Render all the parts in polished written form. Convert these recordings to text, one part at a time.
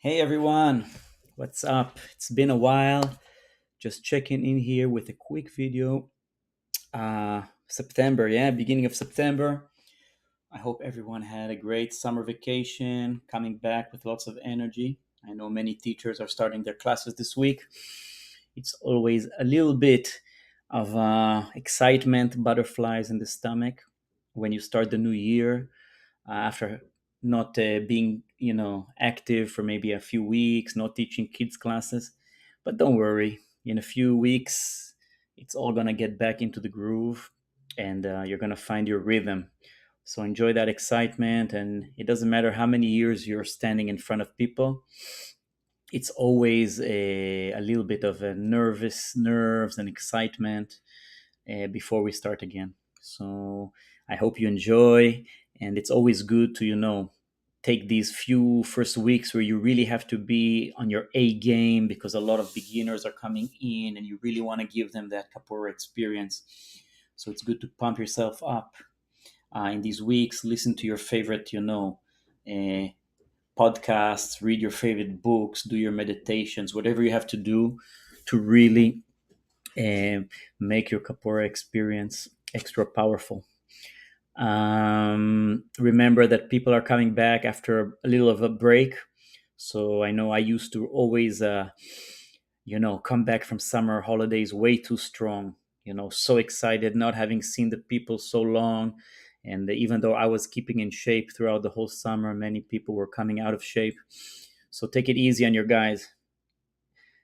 Hey everyone, what's up? It's been a while. Just checking in here with a quick video. September, yeah, beginning of September. I hope everyone had a great summer vacation, coming back with lots of energy. I know many teachers are starting their classes this week. It's always a little bit of excitement, butterflies in the stomach when you start the new year after not being active for maybe a few weeks, not teaching kids classes. But don't worry, in a few weeks it's all going to get back into the groove, and you're going to find your rhythm. So enjoy that excitement, and it doesn't matter how many years you're standing in front of people. It's always a little bit of a nerves and excitement before we start again. So I hope you enjoy, and it's always good to take these few first weeks where you really have to be on your A game because a lot of beginners are coming in, and you really want to give them that capoeira experience. So it's good to pump yourself up in these weeks. Listen to your favorite, uh, podcasts, read your favorite books, do your meditations, whatever you have to do to really and make your capoeira experience extra powerful. Remember that people are coming back after a little of a break. So I know I used to always, come back from summer holidays way too strong, so excited, not having seen the people so long. And even though I was keeping in shape throughout the whole summer, many people were coming out of shape. So take it easy on your guys,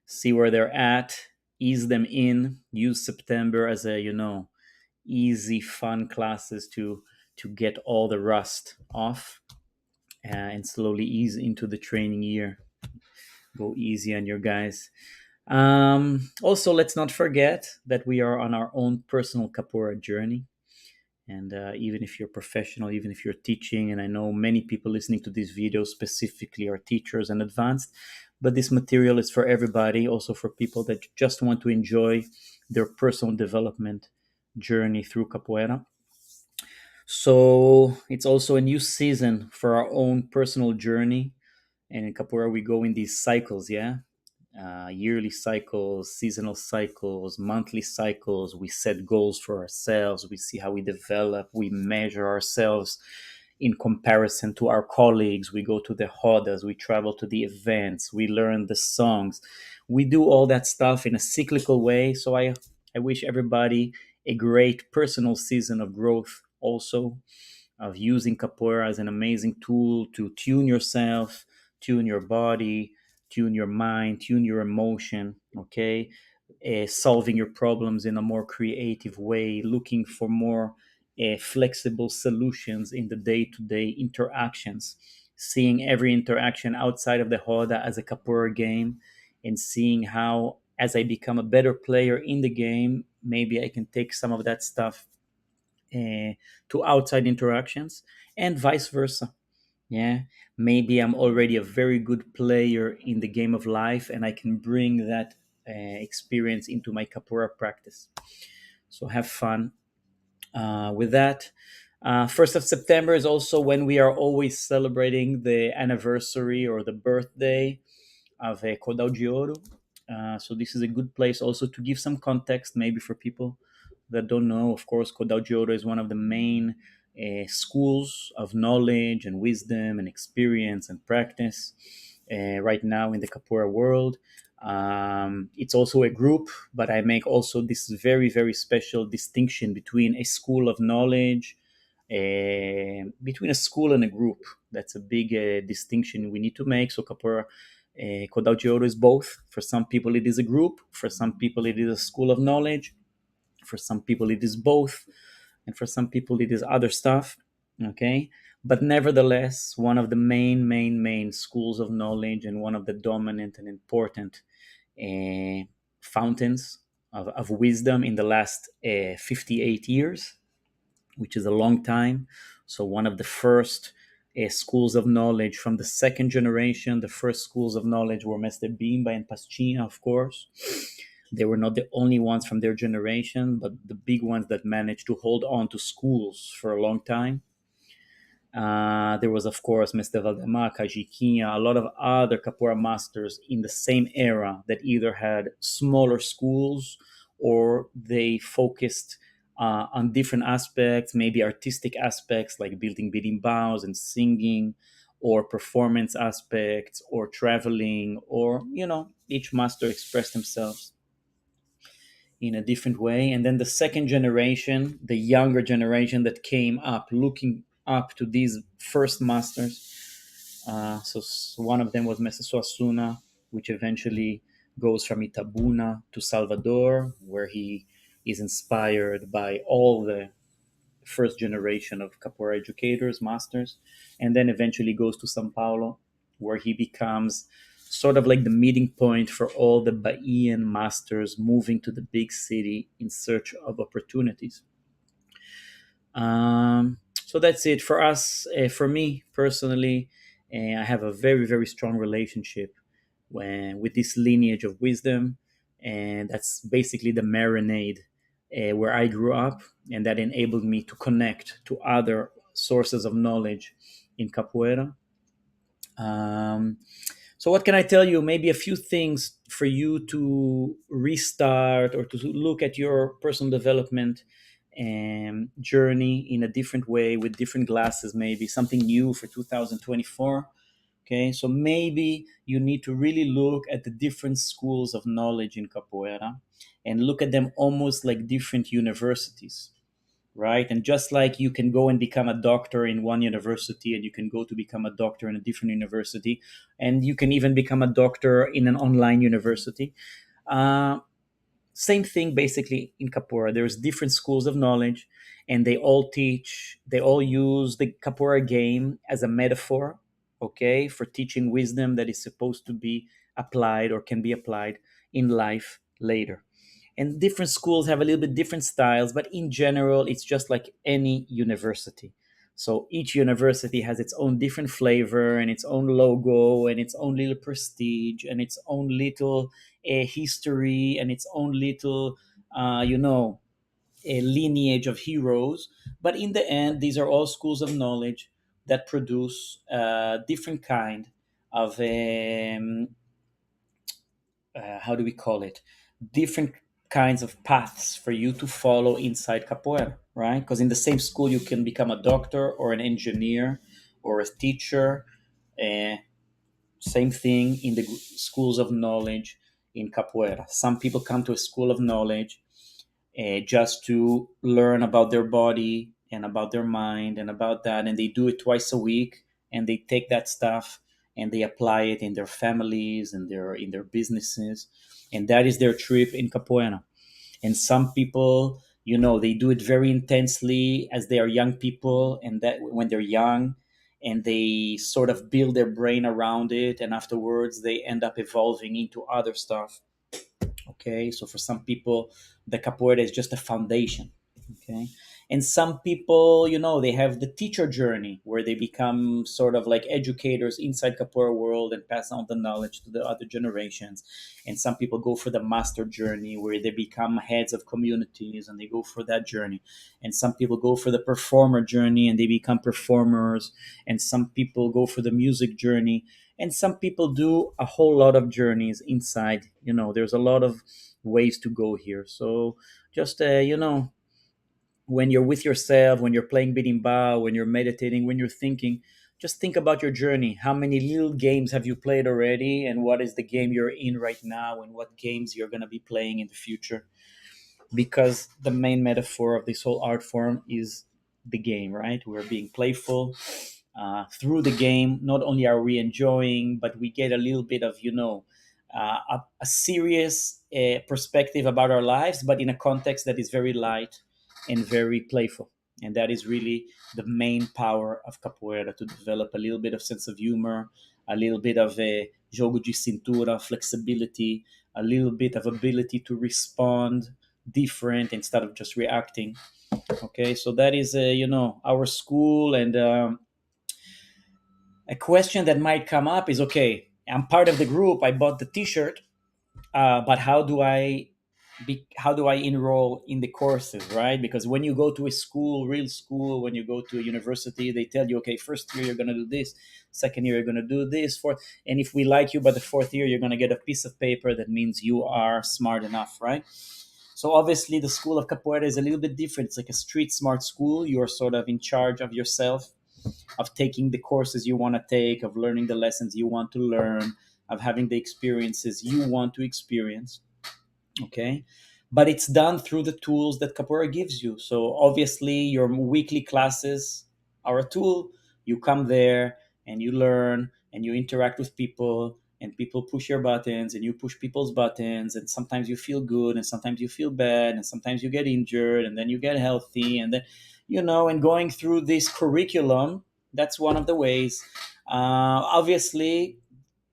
see where they're at, ease them in, use September as a easy fun classes to get all the rust off, and slowly ease into the training year. Go easy on your guys. Also, let's not forget that we are on our own personal capoeira journey. And even if you're professional, even if you're teaching, and I know many people listening to this video specifically are teachers and advanced, but this material is for everybody, also for people that just want to enjoy their personal development journey through capoeira. So it's also a new season for our own personal journey. And in capoeira, we go in these cycles, yeah? Yearly cycles, seasonal cycles, monthly cycles. We set goals for ourselves. We see how we develop. We measure ourselves in comparison to our colleagues. We go to the rodas. We travel to the events. We learn the songs. We do all that stuff in a cyclical way. So I wish everybody a great personal season of growth, also of using capoeira as an amazing tool to tune yourself, tune your body, tune your mind, tune your emotion, okay? Solving your problems in a more creative way, looking for more flexible solutions in the day to day interactions, seeing every interaction outside of the Roda as a capoeira game, and seeing how, as I become a better player in the game, maybe I can take some of that stuff to outside interactions, and vice versa. Yeah, maybe I'm already a very good player in the game of life, and I can bring that experience into my capoeira practice. So have fun with that. 1st of September is also when we are always celebrating the anniversary or the birthday of Cordal de Ouro. So this is a good place also to give some context, maybe for people that don't know. Of course, Cordal de Ouro is one of the main schools of knowledge and wisdom and experience and practice right now in the capoeira world. It's also a group, but I make also this very, very special distinction between a school of knowledge, between a school and a group. That's a big distinction we need to make. So capoeira Cordal de Ouro is both. For some people, it is a group. For some people, it is a school of knowledge. For some people, it is both. And for some people, it is other stuff. Okay. But nevertheless, one of the main schools of knowledge, and one of the dominant and important uh, fountains of wisdom in the last 58 years, which is a long time. So, one of the first schools of knowledge from the second generation. The first schools of knowledge were Mestre Bimba and Pastinha, of course. They were not the only ones from their generation, but the big ones that managed to hold on to schools for a long time. There was, of course, Mr. Valdemar, Kajiquinha, a lot of other capoeira masters in the same era that either had smaller schools or they focused on different aspects, maybe artistic aspects like building birimbaus and singing, or performance aspects, or traveling, or, each master expressed themselves in a different way. And then the second generation, the younger generation that came up looking up to these first masters. One of them was Mesa Suasuna, which eventually goes from Itabuna to Salvador, where he is inspired by all the first generation of capoeira educators, masters, and then eventually goes to Sao Paulo, where he becomes sort of like the meeting point for all the Bahian masters moving to the big city in search of opportunities. So that's it for us. For me personally, I have a very, very strong relationship with this lineage of wisdom, and that's basically the marinade where I grew up, and that enabled me to connect to other sources of knowledge in capoeira. Um, so, what can I tell you? Maybe a few things for you to restart or to look at your personal development journey in a different way with different glasses, maybe something new for 2024. Okay, so maybe you need to really look at the different schools of knowledge in capoeira and look at them almost like different universities, right? And just like you can go and become a doctor in one university and you can go to become a doctor in a different university, and you can even become a doctor in an online university. Uh, Same thing basically in capoeira. There's different schools of knowledge, and they all use the capoeira game as a metaphor, okay, for teaching wisdom that is supposed to be applied or can be applied in life later. And different schools have a little bit different styles, but in general it's just like any university. So each university has its own different flavor and its own logo and its own little prestige and its own little history and its own little a lineage of heroes. But in the end, these are all schools of knowledge that produce different kind of how do we call it, different kinds of paths for you to follow inside capoeira, right? Because in the same school you can become a doctor or an engineer or a teacher. uh, Same thing in the schools of knowledge in capoeira. Some people come to a school of knowledge just to learn about their body and about their mind and about that, and they do it twice a week, and they take that stuff and they apply it in their families and in their businesses, and that is their trip in capoeira. And some people, they do it very intensely as they are young people, and that when they're young, and they sort of build their brain around it, and afterwards they end up evolving into other stuff. Okay, so for some people the capoeira is just a foundation. Okay, and some people, they have the teacher journey where they become sort of like educators inside capoeira world and pass on the knowledge to the other generations. And some people go for the master journey where they become heads of communities and they go for that journey. And some people go for the performer journey and they become performers. And some people go for the music journey, and some people do a whole lot of journeys inside. There's a lot of ways to go here. So just when you're with yourself, when you're playing bidimba, when you're meditating, when you're thinking, just think about your journey. How many little games have you played already, and what is the game you're in right now, and what games you're going to be playing in the future? Because the main metaphor of this whole art form is the game, right? We're being playful through the game. Not only are we enjoying, but we get a little bit of, a serious perspective about our lives, but in a context that is very light and very playful. And that is really the main power of capoeira, to develop a little bit of sense of humor, a little bit of a jogo de cintura, flexibility, a little bit of ability to respond different instead of just reacting. Okay, so that is our school. And a question that might come up is, okay, I'm part of the group, I bought the t-shirt, but how do I how do I enroll in the courses, right? Because when you go to a school, real school, when you go to a university, they tell you, okay, first year you're going to do this, second year you're going to do this, fourth, and if we like you by the fourth year, you're going to get a piece of paper that means you are smart enough, right? So obviously, the school of capoeira is a little bit different. It's like a street smart school. You're sort of in charge of yourself, of taking the courses you want to take, of learning the lessons you want to learn, of having the experiences you want to experience. Okay, but it's done through the tools that capoeira gives you. So obviously your weekly classes are a tool. You come there and you learn and you interact with people, and people push your buttons and you push people's buttons, and sometimes you feel good and sometimes you feel bad and sometimes you get injured and then you get healthy, and then and going through this curriculum, that's one of the ways. Obviously,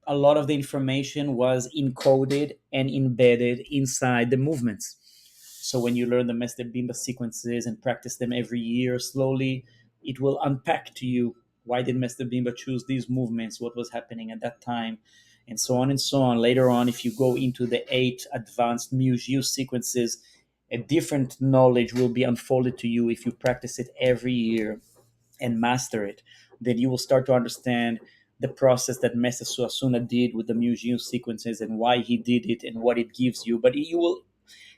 a lot of the information was encoded and embedded inside the movements. So when you learn the Mestre Bimba sequences and practice them every year slowly, it will unpack to you why did Mestre Bimba choose these movements, what was happening at that time, and so on and so on. Later on, if you go into the 8 advanced Muse sequences, a different knowledge will be unfolded to you if you practice it every year and master it. Then you will start to understand the process that Mestre Suassuna did with the museum sequences and why he did it and what it gives you. But you will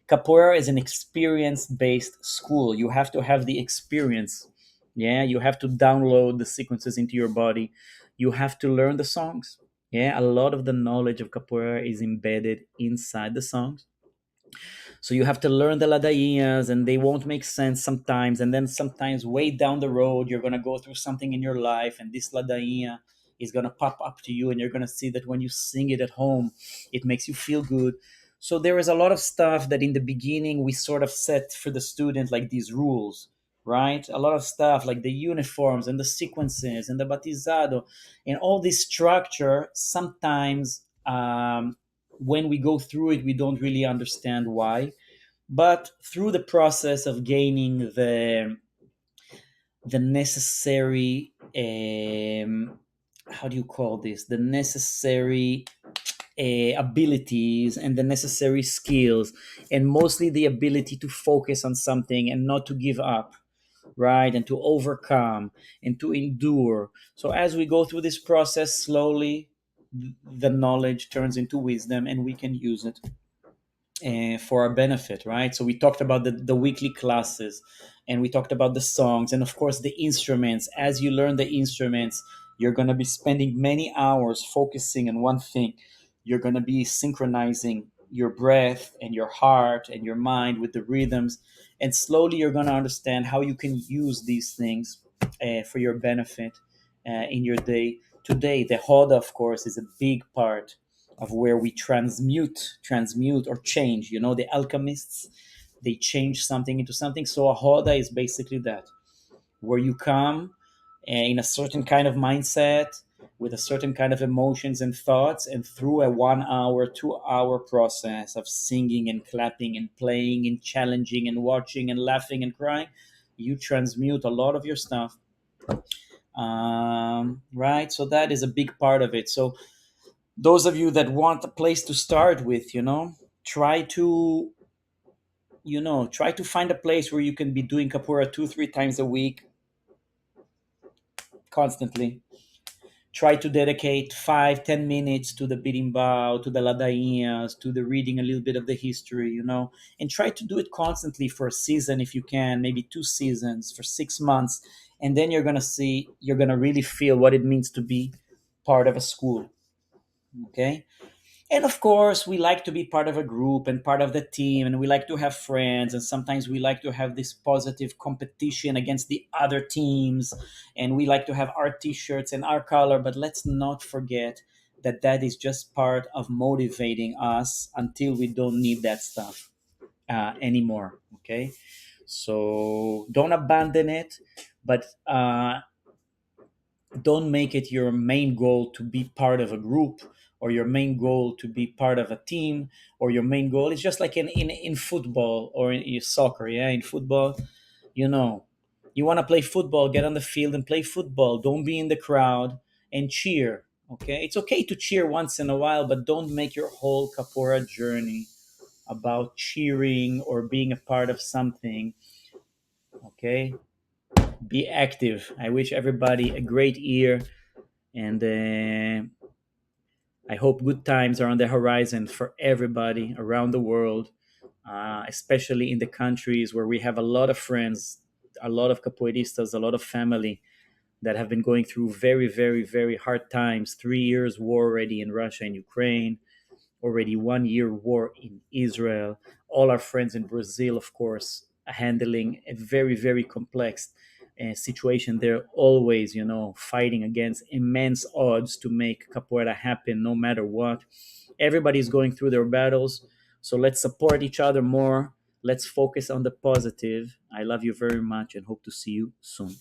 Capoeira is an experience based school. You have to have the experience. Yeah, you have to download the sequences into your body. You have to learn the songs. Yeah, a lot of the knowledge of capoeira is embedded inside the songs. So you have to learn the ladainhas, and they won't make sense sometimes. And then sometimes, way down the road, you're gonna go through something in your life, and this ladainha is gonna pop up to you, and you're gonna see that when you sing it at home, it makes you feel good. So there is a lot of stuff that in the beginning we sort of set for the student, like these rules, right? A lot of stuff like the uniforms and the sequences and the batizado and all this structure. Sometimes when we go through it, we don't really understand why. But through the process of gaining the necessary how do you call this, the necessary abilities and the necessary skills, and mostly the ability to focus on something and not to give up, right, and to overcome and to endure. So as we go through this process slowly, the knowledge turns into wisdom and we can use it for our benefit, right? So we talked about the weekly classes, and we talked about the songs, and of course the instruments. As you learn the instruments, you're going to be spending many hours focusing on one thing. You're going to be synchronizing your breath and your heart and your mind with the rhythms, and slowly you're going to understand how you can use these things for your benefit in your day. Today, the Hoda, of course, is a big part of where we transmute or change. The alchemists, they change something into something. So a Hoda is basically that, where you come in a certain kind of mindset, with a certain kind of emotions and thoughts, and through a 1 hour, 2 hour process of singing and clapping and playing and challenging and watching and laughing and crying, you transmute a lot of your stuff. Right, so that is a big part of it. So those of you that want a place to start with, try to try to find a place where you can be doing capoeira 2 3 times a week constantly. Try to dedicate 5 10 minutes to the birimbau, to the ladainhas, to the reading a little bit of the history, and try to do it constantly for a season if you can, maybe 2 seasons for 6 months. And then you're gonna really feel what it means to be part of a school. Okay. And of course, we like to be part of a group and part of the team, and we like to have friends, and sometimes we like to have this positive competition against the other teams, and we like to have our t-shirts and our color. But let's not forget that that is just part of motivating us until we don't need that stuff anymore. Okay, so don't abandon it, but don't make it your main goal to be part of a group, or your main goal to be part of a team, or your main goal is just like in football or in soccer. Yeah, in football, you know you want to play football, get on the field and play football. Don't be in the crowd and cheer. Okay, it's okay to cheer once in a while, but don't make your whole capoeira journey about cheering or being a part of something. Okay, be active. I wish everybody a great year, and I hope good times are on the horizon for everybody around the world, especially in the countries where we have a lot of friends, a lot of capoeiristas, a lot of family that have been going through very, very, very hard times. 3 years war already in Russia and Ukraine, already 1 year war in Israel. All our friends in Brazil, of course, handling a very, very complex situation. They're always, fighting against immense odds to make capoeira happen no matter what. Everybody's going through their battles. So let's support each other more. Let's focus on the positive. I love you very much and hope to see you soon.